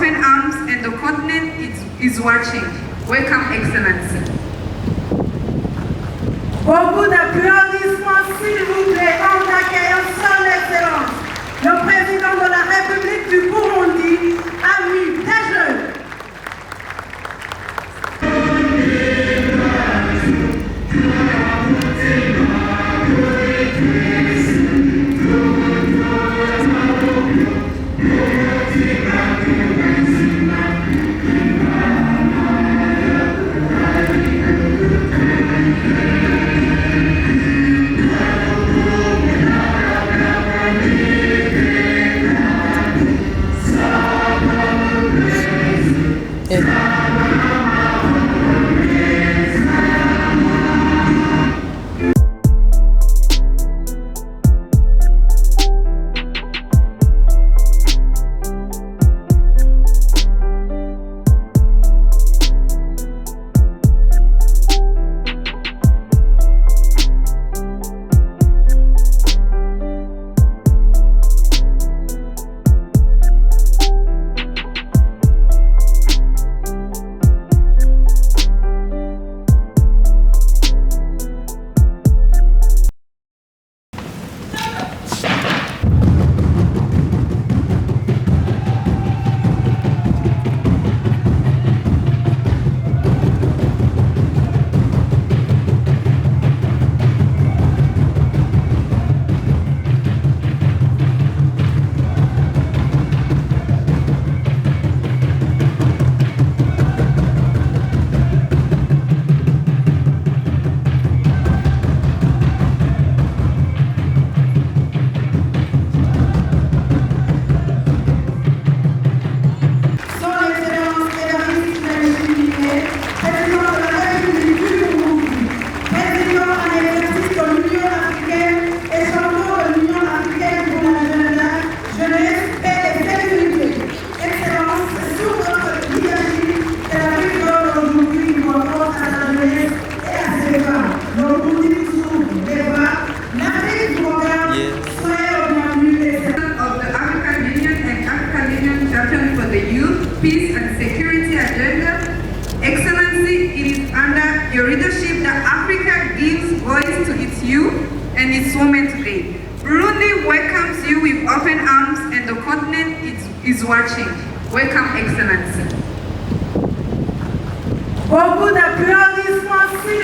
open arms and the continent is watching. Welcome, Excellency. Beaucoup d'applaudissements, s'il vous plaît, en accueillant son Excellence, le président de la République du Burundi, ami des jeunes. Peace and security agenda. Excellency, it is under your leadership that Africa gives voice to its youth and its women today. Burundi welcomes you with open arms and the continent is watching. Welcome, Excellency. Beaucoup d'applaudissements, s'il